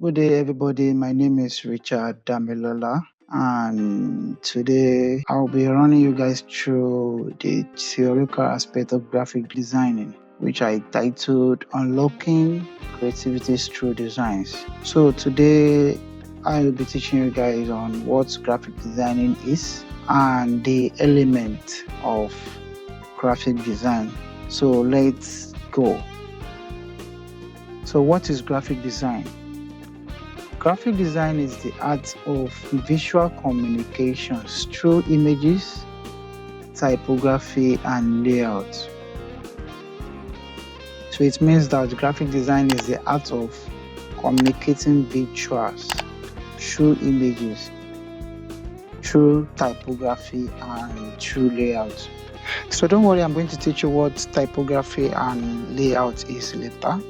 Good day, everybody. My name is Richard Damilola, and today I'll be running you guys through the theoretical aspect of graphic designing, which I titled Unlocking Creativity Through Designs. So today I'll be teaching you guys on what graphic designing is and the element of graphic design. So let's go. So what is graphic design? Graphic design is the art of visual communications through images, typography, and layout. So it means that graphic design is the art of communicating visuals through images, through typography, and through layout. So don't worry, I'm going to teach you what typography and layout is later.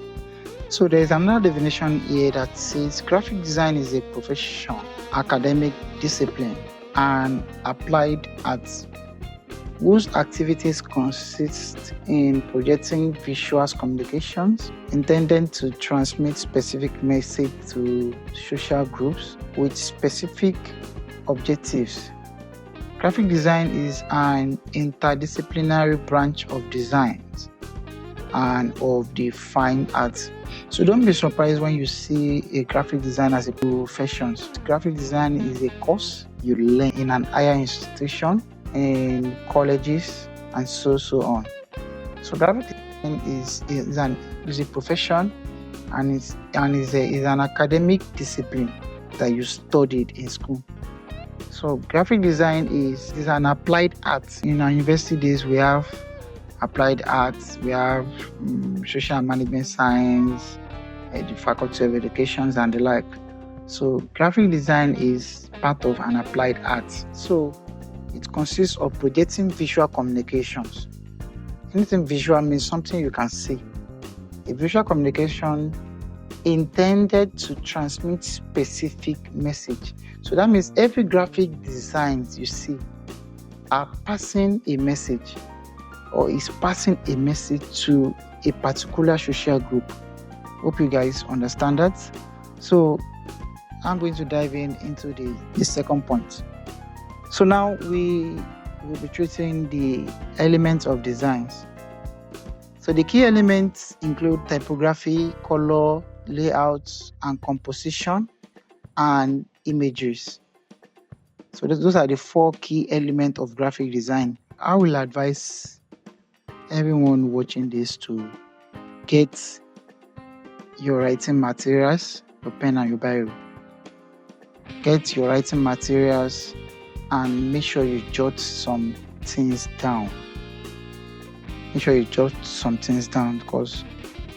So there is another definition here that says graphic design is a profession, academic discipline, and applied art whose activities consist in projecting visual communications intended to transmit specific message to social groups with specific objectives. Graphic design is an interdisciplinary branch of design and of the fine arts. So don't be surprised when you see a graphic design as a profession. Graphic design is a course you learn in an higher institution, in colleges, and so on. So graphic design is a profession and is an academic discipline that you studied in school. So graphic design is an applied art. In our university days, we have applied arts, we have social management science, the faculty of education and the like. So graphic design is part of an applied art. So it consists of projecting visual communications. Anything visual means something you can see. A visual communication intended to transmit specific message. So that means every graphic designs you see are passing a message, or is passing a message to a particular social group. Hope you guys understand that. So I'm going to dive into the second point. So now we will be treating the elements of designs. So the key elements include typography, color, layouts, and composition, and images. So those are the four key elements of graphic design. I will advise everyone watching this to get your writing materials, your pen and your biro. Get your writing materials and make sure you jot some things down. Make sure you jot some things down because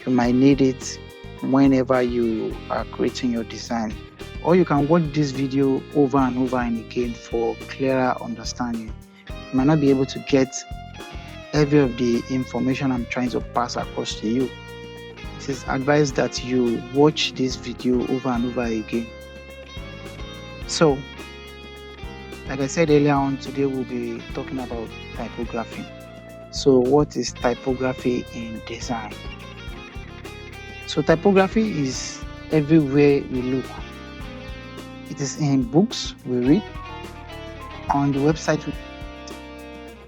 you might need it whenever you are creating your design. Or you can watch this video over and over and again for clearer understanding. You might not be able to get every of the information I'm trying to pass across to you. It is advised that you watch this video over and over again. So, like I said earlier on, today we'll be talking about typography. So what is typography in design? So typography is everywhere we look. It is in books we read, on the website we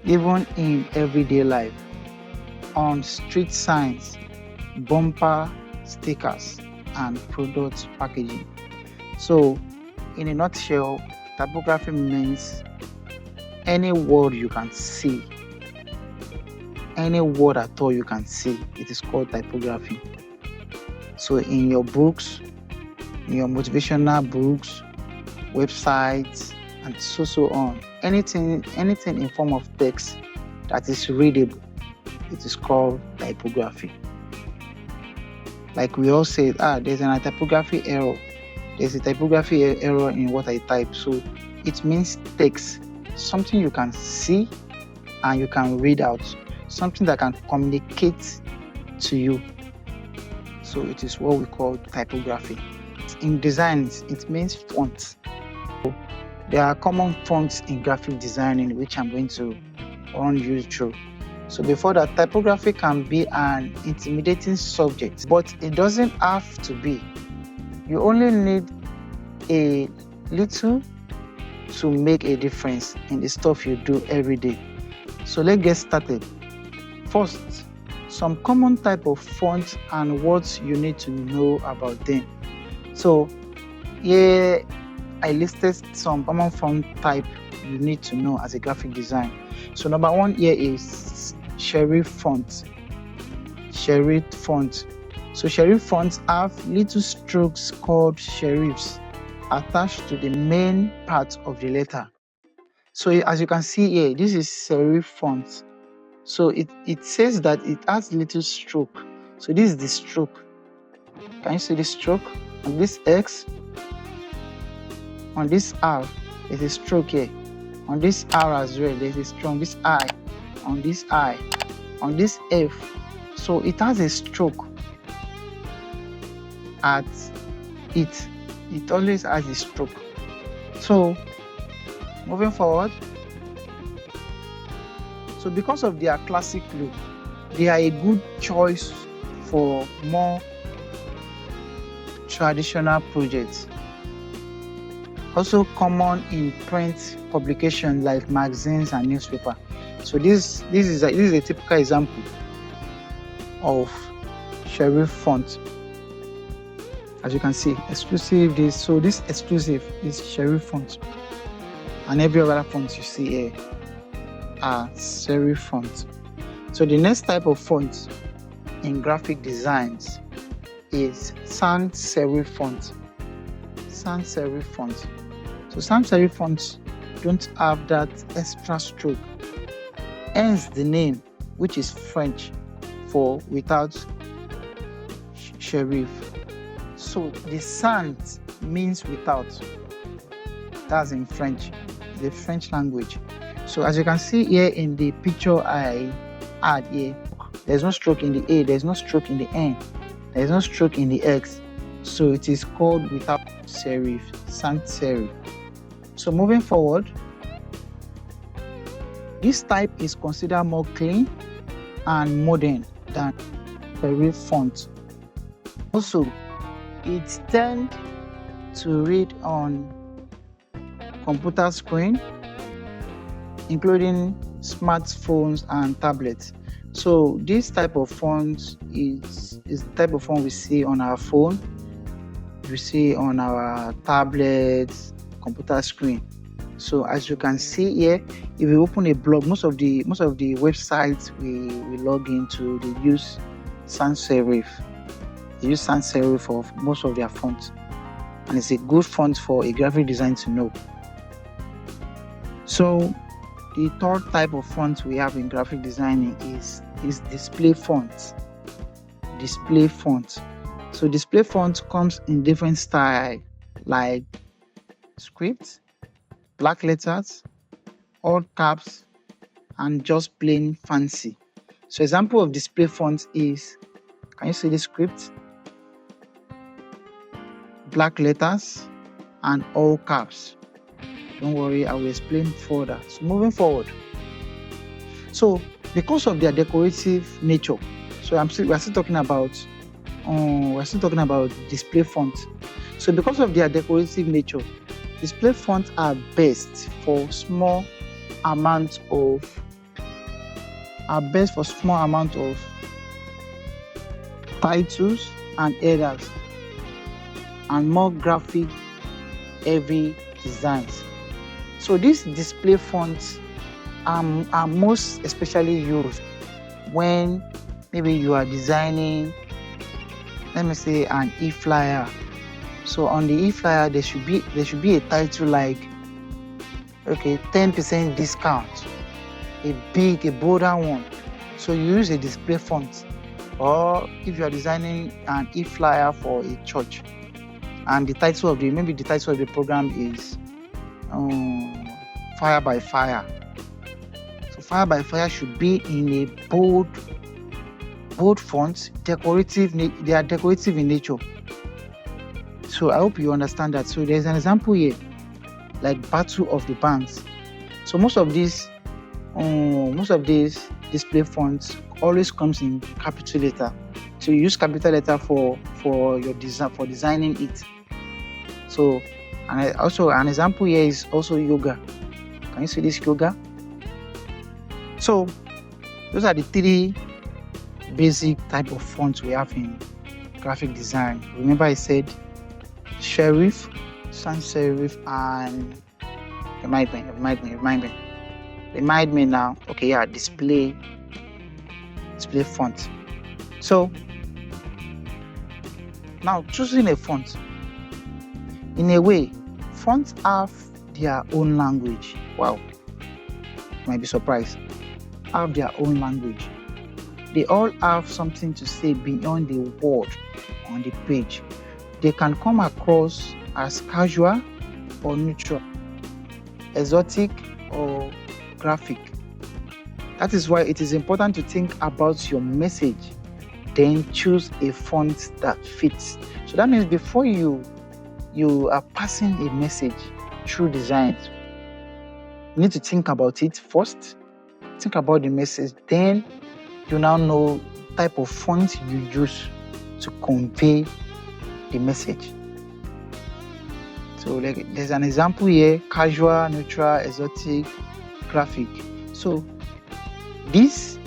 even in everyday life, on street signs, bumper stickers, and product packaging. So, in a nutshell, typography means any word you can see, any word at all you can see, it is called typography. So, in your books, in your motivational books, websites, and so on. Anything in form of text that is readable, it is called typography. Like we all say, there's a typography error. There's a typography error in what I type. So it means text, something you can see and you can read out, something that can communicate to you. So it is what we call typography. In design, it means fonts. There are common fonts in graphic designing, which I'm going to run you through. So before that, typography can be an intimidating subject, but it doesn't have to be. You only need a little to make a difference in the stuff you do every day. So let's get started. First, some common type of fonts and what you need to know about them. So here I listed some common font type you need to know as a graphic design. So number one here is serif font. Serif font. So serif fonts have little strokes called serifs attached to the main part of the letter. So as you can see here, this is serif font. So it says that it has little stroke. So this is the stroke. Can you see the stroke? On this X, on this R, there's a stroke here. On this R as well, there's a stroke. On this I, on this I, on this F. So it has a stroke at it. It always has a stroke. So moving forward. So because of their classic look, they are a good choice for more traditional projects. Also common in print publications like magazines and newspaper. So this is a typical example of serif font. As you can see, exclusive this exclusive is serif font, and every other font you see here are serif font. So the next type of font in graphic designs is sans serif font. Sans serif font. So sans serif fonts don't have that extra stroke, hence the name, which is French for without serif. So the sans means without. That's in French, the French language. So as you can see here in the picture I add here, there's no stroke in the A, there's no stroke in the N, there's no stroke in the X. So it is called without serif, sans serif. So moving forward, this type is considered more clean and modern than serif font. Also, it tends to read on computer screen, including smartphones and tablets. So this type of font is the type of font we see on our phone, we see on our tablets, computer screen. So as you can see here, if you open a blog, most of the websites we log into, they use sans serif. They use sans serif for most of their fonts, and it's a good font for a graphic design to know. So the third type of font we have in graphic designing is display font. Display font. So display font comes in different style like script, black letters, all caps, and just plain fancy. So example of display font is, can you see the script? Black letters and all caps. Don't worry, I will explain further. So moving forward. So because of their decorative nature, so we're still talking about display fonts. So because of their decorative nature, display fonts are best for small amount of titles and headers and more graphic heavy designs. So these display fonts are most especially used when maybe you are designing, let me say, an e-flyer. So on the e-flyer there should be a title like, okay, 10% discount, a bolder one. So you use a display font. Or if you are designing an e-flyer for a church, and the title of the program is Fire by Fire. So Fire by Fire should be in a bold font, decorative. They are decorative in nature. So I hope you understand that. So there's an example here, like Battle of the Bands. So most of these display fonts always comes in capital letter. So you use capital letter for your design, for designing it. So, and also an example here is also yoga. Can you see this yoga? So those are the three basic type of fonts we have in graphic design. Remember I said serif, sans serif, and remind me now. Okay, yeah, display font. So now choosing a font, in a way, fonts have their own language. Wow, you might be surprised. Have their own language. They all have something to say beyond the word on the page. They can come across as casual or neutral, exotic or graphic. That is why it is important to think about your message, then choose a font that fits. So that means before you are passing a message through designs, you need to think about it first. Think about the message, then you now know the type of font you use to convey the message. So like there's an example here: casual, neutral, exotic, graphic. So this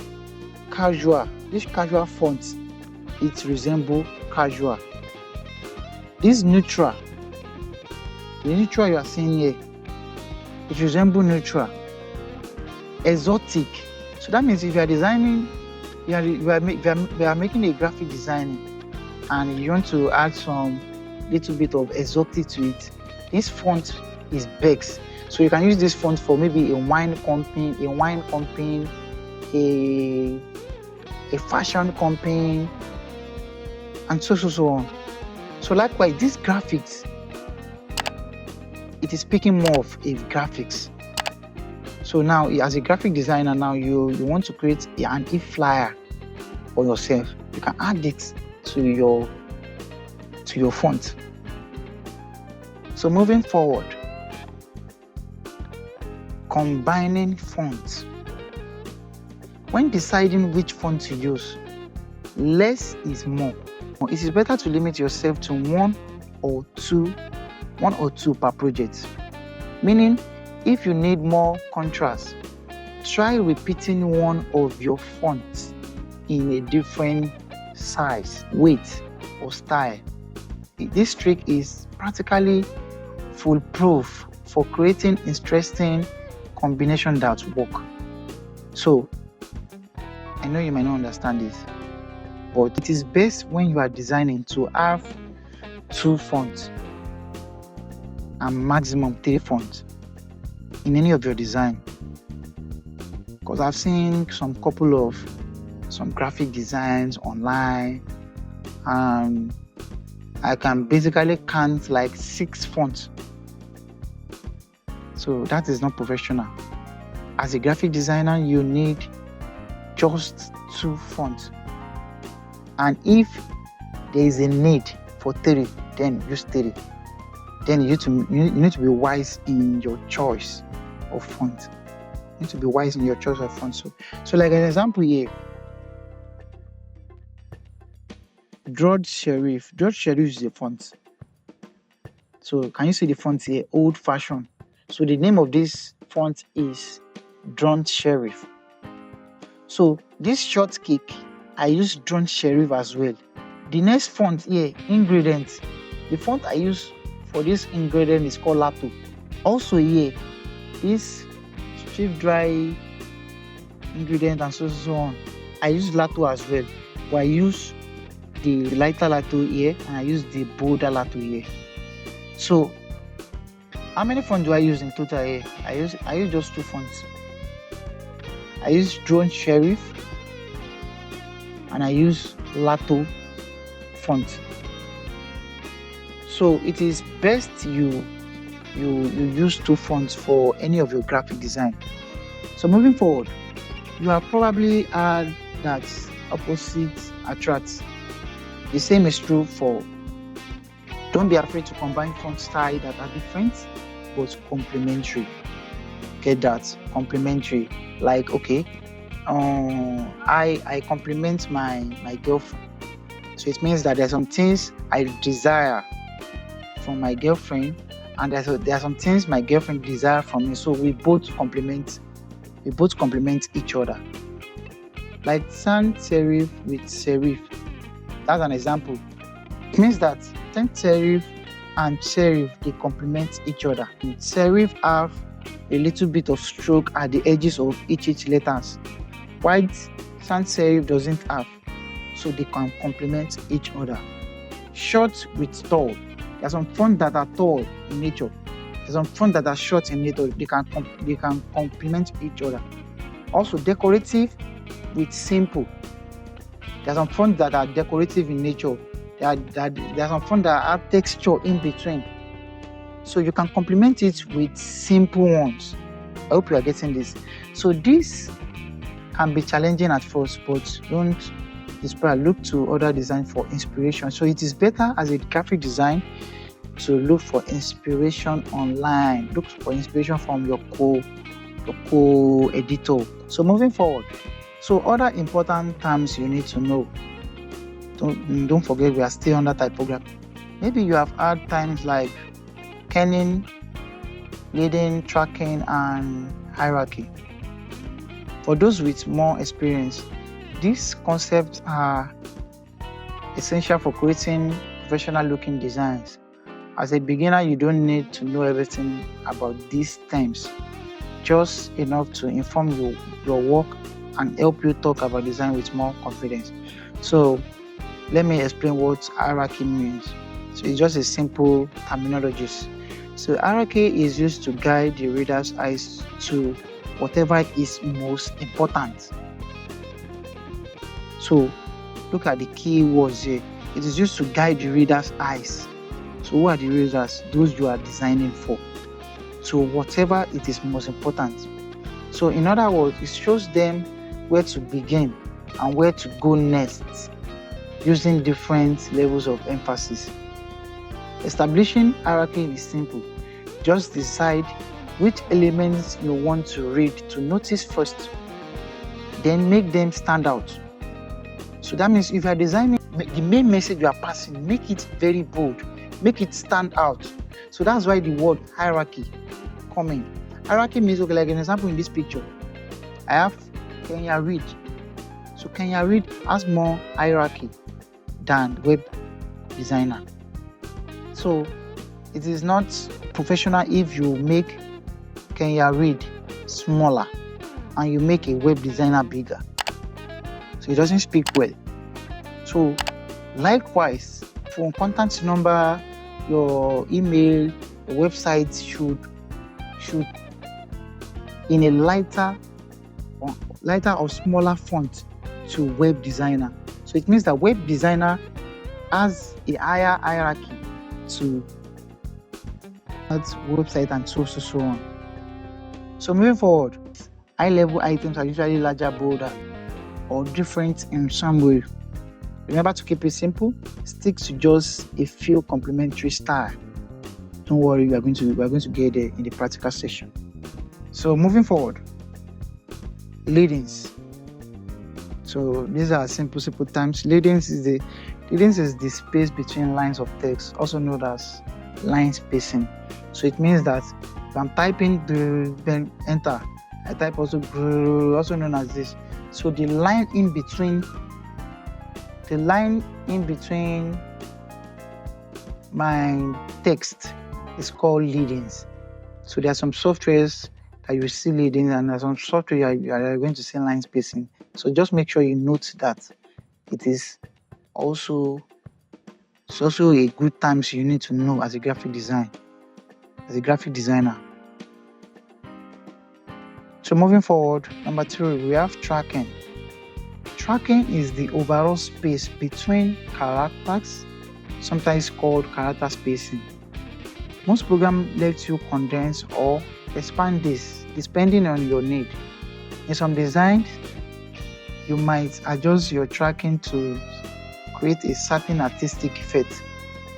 casual font, it resembles casual. This neutral, the neutral you are seeing here, it resembles neutral. Exotic. So that means if you are designing, we are making a graphic design and you want to add some little bit of exotic to it, this font is Bex. So you can use this font for maybe a wine company, a fashion company, and so on. So likewise, this graphics, it is speaking more of a graphics. So now, as a graphic designer, now you want to create an e-flyer for yourself. You can add it to your font. So moving forward, combining fonts. When deciding which font to use, less is more. It is better to limit yourself to one or two per project. Meaning, if you need more contrast, try repeating one of your fonts in a different size, weight, or style. This trick is practically foolproof for creating interesting combinations that work. So, I know you might not understand this, but it is best when you are designing to have 2 fonts and maximum 3 fonts in any of your design. Because I've seen some graphic designs online, and I can basically count like 6 fonts. So that is not professional. As a graphic designer, you need just 2 fonts. And if there is a need for 3, then use 3. Then you need to be wise in your choice of font. You need to be wise in your choice of font. So like an example here, Drod Serif. Drod Serif is a font. So can you see the font here? Old fashioned. So the name of this font is Drod Serif. So this short cake, I use Drod Serif as well. The next font here, ingredients. The font I use for this ingredient is called Lato. Also here, this strip dry ingredient and so on, I use Lato as well. But I use the lighter Lato here and I use the bolder Lato here. So how many fonts do I use in total here? I use just 2 fonts. I use Drod Serif and I use Lato font. So it is best you use 2 fonts for any of your graphic design. So moving forward, you have probably heard that opposites attract. The same is true for, don't be afraid to combine font styles that are different but complementary. Get that? Complementary. Like, okay, I compliment my girlfriend. So it means that there's some things I desire from my girlfriend, and there are some things my girlfriend desires from me. So we both complement each other. Like sans serif with serif. That's an example. It means that sans serif and serif, they complement each other. Serif have a little bit of stroke at the edges of each letters, while sans serif doesn't have, so they can complement each other. Short with tall. There are some fonts that are tall in nature. There are some fonts that are short in nature. They can complement each other. Also, decorative with simple. There are some fonts that are decorative in nature. There are some fonts that have texture in between. So you can complement it with simple ones. I hope you are getting this. So this can be challenging at first, but don't despair. Look to other design for inspiration. So it is better as a graphic design to look for inspiration online. Look for inspiration from your co-editor. So moving forward, so other important terms you need to know. Don't forget, we are still under typography. Maybe you have had terms like kenning, leading, tracking, and hierarchy. For those with more experience, these concepts are essential for creating professional-looking designs. As a beginner, you don't need to know everything about these terms, just enough to inform your work and help you talk about design with more confidence. So let me explain what hierarchy means. So it's just a simple terminology. So hierarchy is used to guide the reader's eyes to whatever is most important. So look at the key words here. It is used to guide the reader's eyes. So who are the readers? Those you are designing for. So whatever it is most important. So in other words, it shows them where to begin and where to go next, using different levels of emphasis. Establishing hierarchy is simple. Just decide which elements you want to read to notice first, then make them stand out. So that means if you are designing the main message you are passing, make it very bold, make it stand out. So that's why the word hierarchy coming. Hierarchy means, okay, like an example in this picture, I have Kenya Read. So Kenya Read has more hierarchy than web designer. So it is not professional if you make Kenya Read smaller and you make a web designer bigger. So it doesn't speak well. So likewise, for contact number, your email, your website should in a lighter or smaller font to web designer. So it means that web designer has a higher hierarchy to that website and so on. So moving forward, high-level items are usually larger, bolder, or different in some way. Remember to keep it simple. Stick to just a few complementary style. Don't worry, we are going to get there in the practical session. So moving forward, leadings. So these are simple terms. Leadings is the space between lines of text, also known as line spacing. So it means that if I'm typing, then enter, I type also known as this. So the line in between my text is called leadings. So there are some softwares that you see leadings, and there's some software you are going to see line spacing. So just make sure you note that it's also a good terms you need to know as a graphic designer. So moving forward, number 3, we have tracking. Tracking is the overall space between characters, sometimes called character spacing. Most programs let you condense or expand this depending on your need. In some designs, you might adjust your tracking to create a certain artistic effect.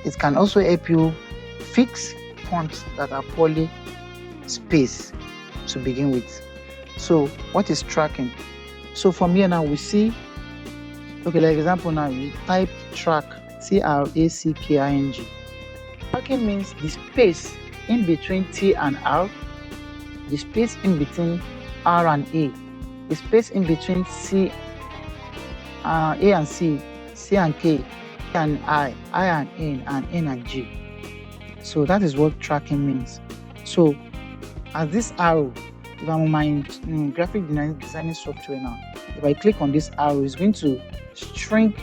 It can also help you fix fonts that are poorly spaced to begin with. So what is tracking? So from here now we see, okay, like example now, you type track, TRACKING. Tracking means the space in between T and R, the space in between R and A, the space in between A and C, C and K, and I and N and G. So that is what tracking means. So as this arrow, if I'm on my graphic designing software now, if I click on this arrow, it's going to shrink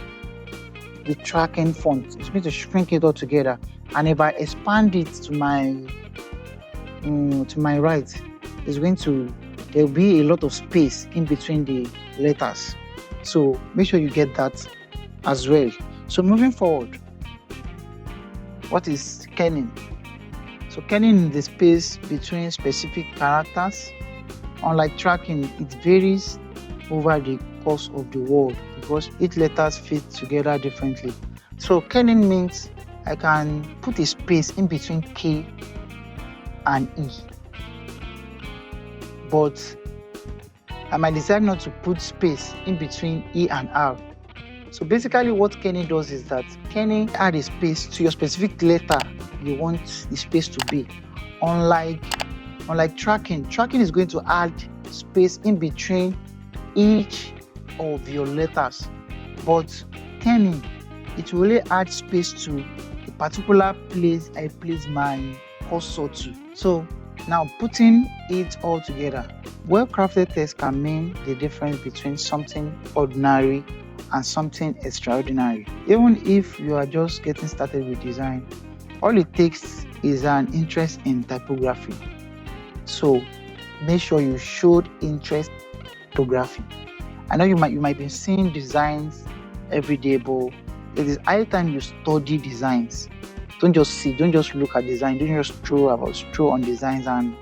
the tracking font. It's going to shrink it all together. And if I expand it to my right, there will be a lot of space in between the letters. So make sure you get that as well. So moving forward, what is kerning? So kerning is the space between specific characters. Unlike tracking, it varies over the course of the word because each letters fit together differently. So kerning means I can put a space in between K and E, but I might decide not to put space in between E and R. So basically what kerning does is that kerning adds a space to your specific letter you want the space to be. Unlike tracking is going to add space in between each of your letters, but kerning, it will only add space to the particular place I place my cursor to. So now putting it all together, well-crafted text can mean the difference between something ordinary and something extraordinary. Even if you are just getting started with design, all it takes is an interest in typography. So make sure you showed interest in typography. I know you might be seeing designs every day, but it is high time you study designs. Don't just look at design, don't just stroll on designs, and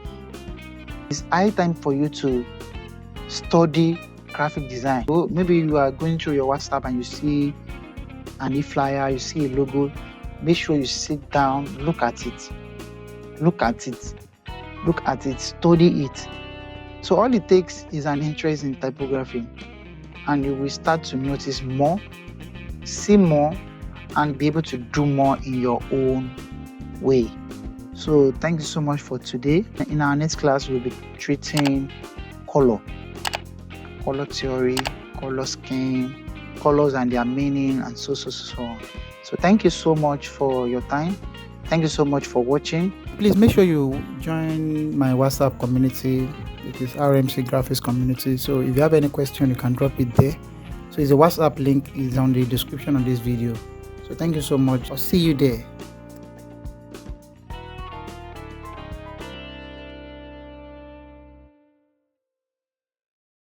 it's high time for you to study graphic design. So maybe you are going through your WhatsApp and you see an e-flyer, you see a logo. Make sure you sit down, look at it, study it. So all it takes is an interest in typography, and you will start to notice more, see more, and be able to do more in your own way. So thank you so much for today. In our next class, we'll be treating color theory, color scheme, colors and their meaning, and so on. So thank you so much for your time. Thank you so much for watching. Please make sure you join my WhatsApp community. It is RMC Graphics Community. So if you have any question, you can drop it there. So the WhatsApp link is on the description of this video. So thank you so much. I'll see you there.